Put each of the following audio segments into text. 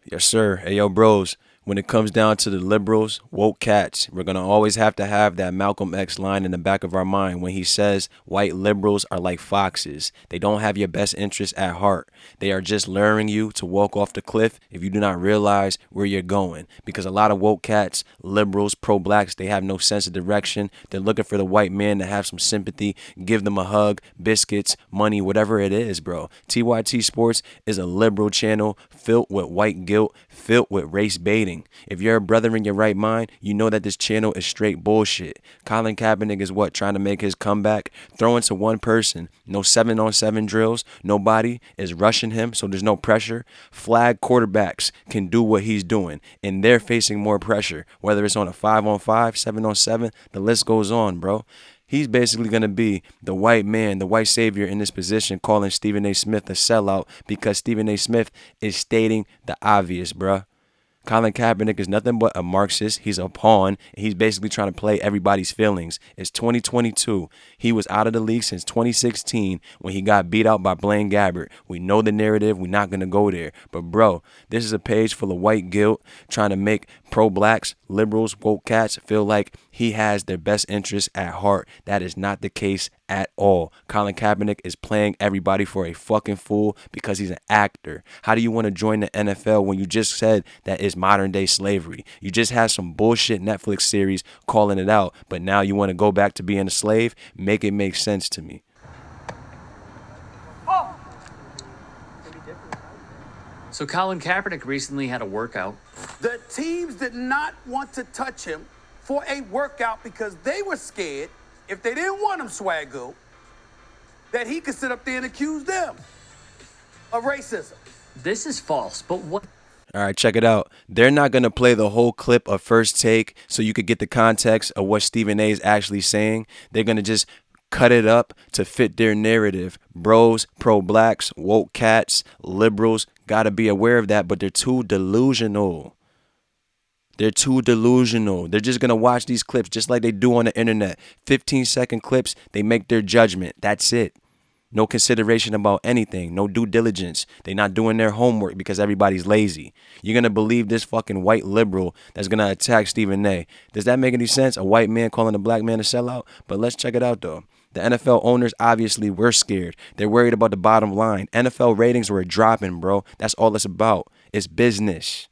Yes, sir. Hey, yo, bros. When it comes down to the liberals, woke cats, we're going to always have to have that Malcolm X line in the back of our mind when he says white liberals are like foxes. They don't have your best interests at heart. They are just luring you to walk off the cliff if you do not realize where you're going. Because a lot of woke cats, liberals, pro blacks, they have no sense of direction. They're looking for the white man to have some sympathy, give them a hug, biscuits, money, whatever it is, bro. TYT Sports is a liberal channel filled with white guilt, filled with race baiting. If you're a brother in your right mind, you know that this channel is straight bullshit. Colin Kaepernick is what? Trying to make his comeback? Throwing to one person. No 7-on-7 drills. Nobody is rushing him, so there's no pressure. Flag quarterbacks can do what he's doing, and they're facing more pressure. Whether it's on a 5-on-5, 7-on-7, the list goes on, bro. He's basically going to be the white man, the white savior in this position, calling Stephen A. Smith a sellout because Stephen A. Smith is stating the obvious, bruh. Colin Kaepernick is nothing but a Marxist. He's a pawn. And he's basically trying to play everybody's feelings. It's 2022. He was out of the league since 2016 when he got beat out by Blaine Gabbert. We know the narrative. We're not going to go there. But, bro, this is a page full of white guilt trying to make pro-blacks, liberals, woke cats feel like he has their best interests at heart. That is not the case at all. Colin Kaepernick is playing everybody for a fucking fool because he's an actor. How do you want to join the NFL when you just said that it's modern day slavery? You just had some bullshit Netflix series calling it out, but now you want to go back to being a slave? Make it make sense to me. So Colin Kaepernick recently had a workout. The teams did not want to touch him for a workout because they were scared, if they didn't want him swaggle, that he could sit up there and accuse them of racism. This is false, but what? All right, check it out. They're not going to play the whole clip of First Take so you could get the context of what Stephen A is actually saying. They're going to just cut it up to fit their narrative. Bros, pro-blacks, woke cats, liberals, got to be aware of that, but they're too delusional. They're too delusional. They're just going to watch these clips just like they do on the internet. 15-second clips, they make their judgment. That's it. No consideration about anything. No due diligence. They're not doing their homework because everybody's lazy. You're going to believe this fucking white liberal that's going to attack Stephen A. Does that make any sense? A white man calling a black man a sellout? But let's check it out, though. The NFL owners obviously were scared. They're worried about the bottom line. NFL ratings were dropping, bro. That's all it's about. It's business.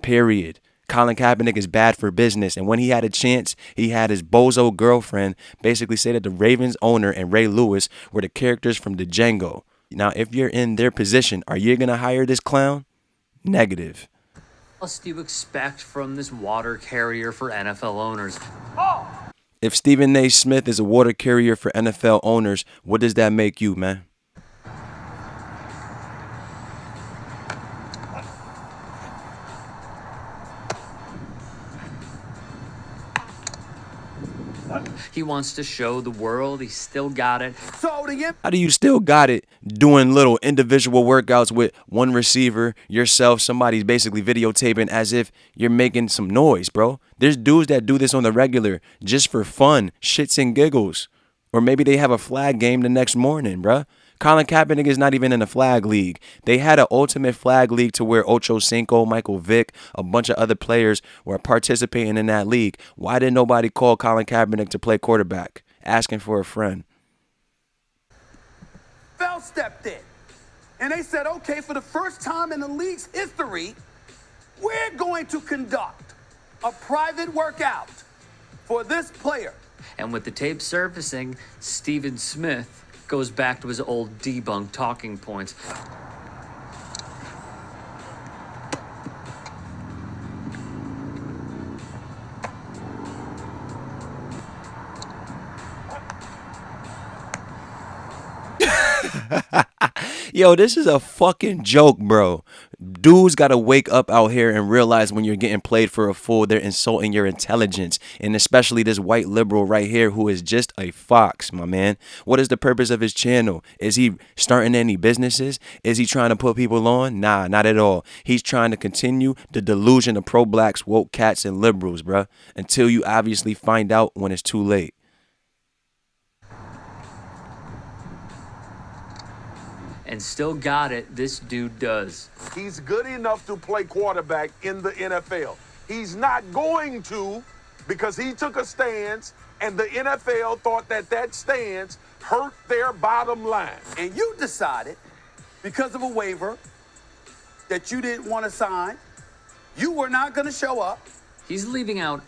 Period. Colin Kaepernick is bad for business. And when he had a chance, he had his bozo girlfriend basically say that the Ravens owner and Ray Lewis were the characters from the Django. Now, if you're in their position, are you going to hire this clown? Negative. What else do you expect from this water carrier for NFL owners? If Stephen A. Smith is a water carrier for NFL owners, what does that make you, man? He wants to show the world he's still got it. So How do you still got it doing little individual workouts with one receiver, yourself, somebody's basically videotaping as if you're making some noise, bro? There's dudes that do this on the regular just for fun, shits and giggles. Or maybe they have a flag game the next morning, bro. Colin Kaepernick is not even in a flag league. They had an ultimate flag league to where Ocho Cinco, Michael Vick, a bunch of other players were participating in that league. Why didn't nobody call Colin Kaepernick to play quarterback? Asking for a friend. Fell stepped in. And they said, okay, for the first time in the league's history, we're going to conduct a private workout for this player. And with the tape surfacing, Stephen Smith goes back to his old debunked talking points. Yo, this is a fucking joke, bro. Dudes gotta wake up out here and realize when you're getting played for a fool, they're insulting your intelligence. And especially this white liberal right here who is just a fox, my man. What is the purpose of his channel? Is he starting any businesses? Is he trying to put people on? Nah, not at all. He's trying to continue the delusion of pro-blacks, woke cats, and liberals, bruh. Until you obviously find out when it's too late. and still got it. This dude does. He's good enough to play quarterback in the NFL. He's not going to because he took a stance, and the NFL thought that that stance hurt their bottom line. And you decided, because of a waiver that you didn't want to sign, you were not going to show up. He's leaving out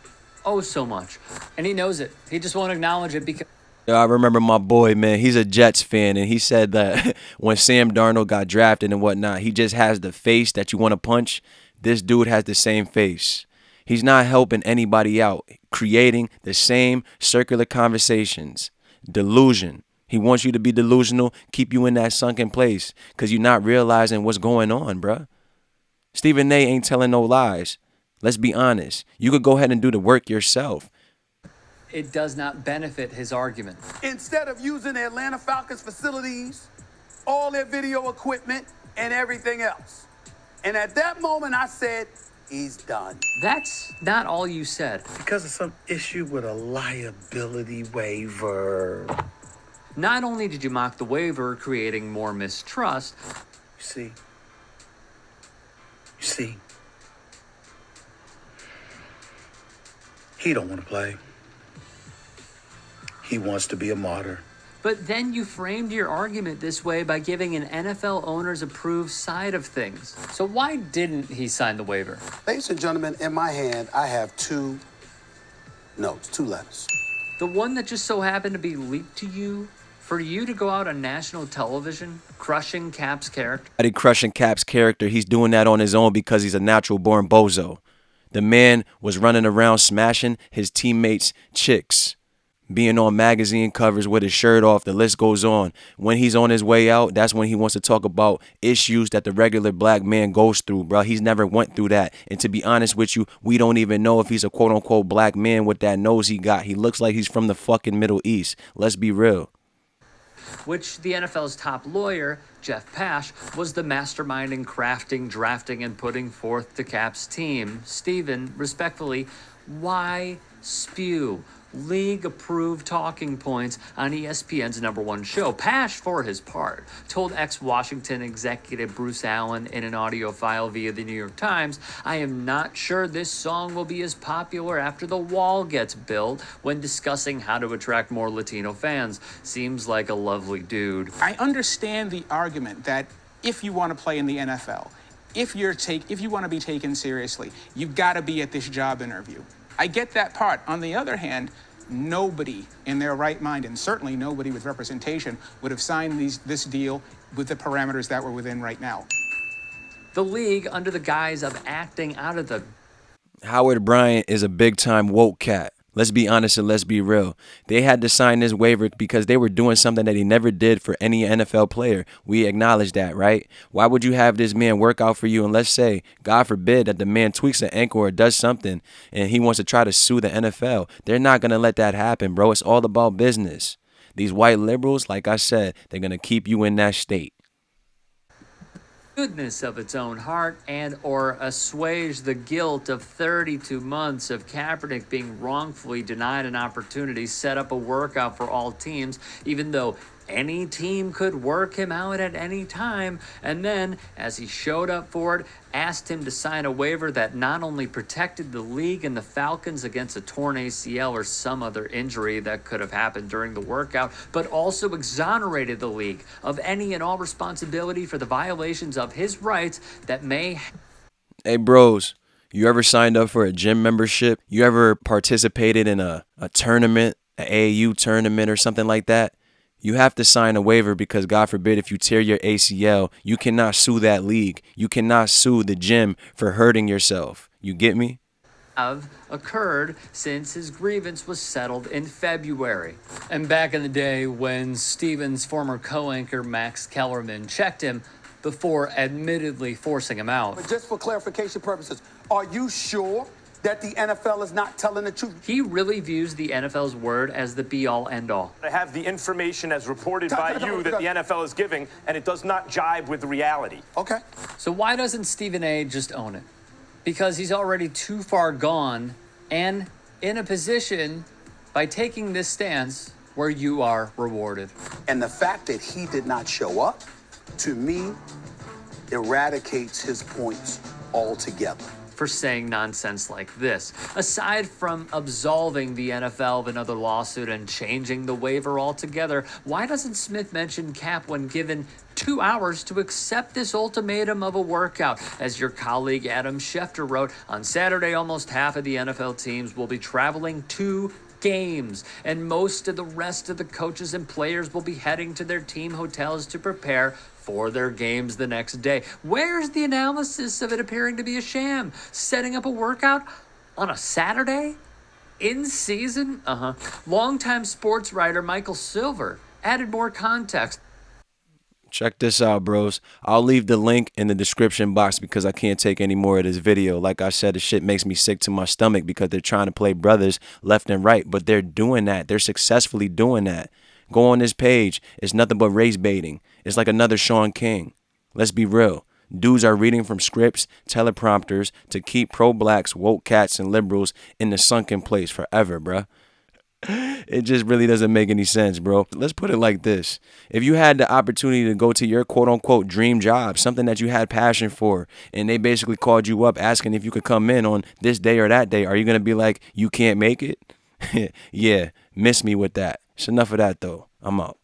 oh so much, and he knows it. He just won't acknowledge it because Yo, I remember my boy, man, he's a Jets fan, and he said that when Sam Darnold got drafted and whatnot, he just has the face that you want to punch. This dude has the same face. He's not helping anybody out, creating the same circular conversations. Delusion. He wants you to be delusional, keep you in that sunken place because you're not realizing what's going on, bruh. Stephen A. ain't telling no lies. Let's be honest. You could go ahead and do the work yourself. it does not benefit his argument. Instead of using the Atlanta Falcons facilities, all their video equipment, and everything else. And at that moment, I said, he's done. That's not all you said. Because of some issue with a liability waiver. Not only did you mock the waiver, creating more mistrust. You see, he don't want to play. He wants to be a martyr. But then you framed your argument this way by giving an NFL owner's approved side of things. So why didn't he sign the waiver? Ladies and gentlemen, in my hand, I have two notes, two letters. The one that just so happened to be leaked to you for you to go out on national television crushing Cap's character? I did crushing Cap's character. He's doing that on his own because he's a natural born bozo. The man was running around smashing his teammates' chicks, being on magazine covers with his shirt off. The list goes on. When he's on his way out, that's when he wants to talk about issues that the regular black man goes through, bro. He's never went through that. And to be honest with you, we don't even know if he's a quote-unquote black man with that nose he got. He looks like he's from the fucking Middle East. Let's be real. Which the NFL's top lawyer, Jeff Pash, was the mastermind in crafting, drafting, and putting forth the Caps team. Steven, respectfully, why spew league-approved talking points on ESPN's #1 show? Pash, for his part, told ex-Washington executive Bruce Allen in an audio file via the New York Times, "I am not sure this song will be as popular after the wall gets built," when discussing how to attract more Latino fans. Seems like a lovely dude. I understand the argument that if you want to play in the NFL, if you want to be taken seriously, you've got to be at this job interview. I get that part. On the other hand, nobody in their right mind, and certainly nobody with representation, would have signed this deal with the parameters that we're within right now. The league, under the guise of acting out of the... Howard Bryant is a big-time woke cat. Let's be honest and let's be real. They had to sign this waiver because they were doing something that he never did for any NFL player. We acknowledge that, right? Why would you have this man work out for you? And let's say, God forbid, that the man tweaks an ankle or does something and he wants to try to sue the NFL. They're not going to let that happen, bro. It's all about business. These white liberals, like I said, they're going to keep you in that state. Goodness of its own heart and or assuage the guilt of 32 months of Kaepernick being wrongfully denied an opportunity, set up a workout for all teams, even though any team could work him out at any time, and then, as he showed up for it, asked him to sign a waiver that not only protected the league and the Falcons against a torn ACL or some other injury that could have happened during the workout, but also exonerated the league of any and all responsibility for the violations of his rights that may... Hey, bros, you ever signed up for a gym membership? You ever participated in a tournament, an AAU tournament or something like that? You have to sign a waiver because, God forbid, if you tear your ACL, you cannot sue that league. You cannot sue the gym for hurting yourself. You get me? Have occurred since his grievance was settled in February. And back in the day when Steven's former co-anchor Max Kellerman checked him before admittedly forcing him out. But just for clarification purposes, are you sure that the NFL is not telling the truth? He really views the NFL's word as the be-all, end-all. I have the information as reported by you that the NFL is giving, and it does not jibe with reality. Okay. So why doesn't Stephen A. just own it? Because he's already too far gone and in a position by taking this stance where you are rewarded. And the fact that he did not show up to me, eradicates his points altogether. For saying nonsense like this. Aside from absolving the NFL of another lawsuit and changing the waiver altogether, why doesn't Smith mention Cap when given 2 hours to accept this ultimatum of a workout? As your colleague Adam Schefter wrote, on Saturday, almost half of the NFL teams will be traveling to games, and most of the rest of the coaches and players will be heading to their team hotels to prepare for their games the next day. Where's the analysis of it appearing to be a sham? Setting up a workout on a Saturday? In season? Longtime sports writer Michael Silver added more context. Check this out, bros. I'll leave the link in the description box because I can't take any more of this video. Like I said, the shit makes me sick to my stomach because they're trying to play brothers left and right, but they're doing that. They're successfully doing that. Go on this page. It's nothing but race baiting. It's like another Sean King. Let's be real. Dudes are reading from scripts, teleprompters to keep pro-blacks, woke cats, and liberals in the sunken place forever, bruh. It just really doesn't make any sense, bro. Let's put it like this. If you had the opportunity to go to your quote-unquote dream job, something that you had passion for, and they basically called you up asking if you could come in on this day or that day, are you going to be like, you can't make it? Yeah, miss me with that. It's enough of that, though. I'm out.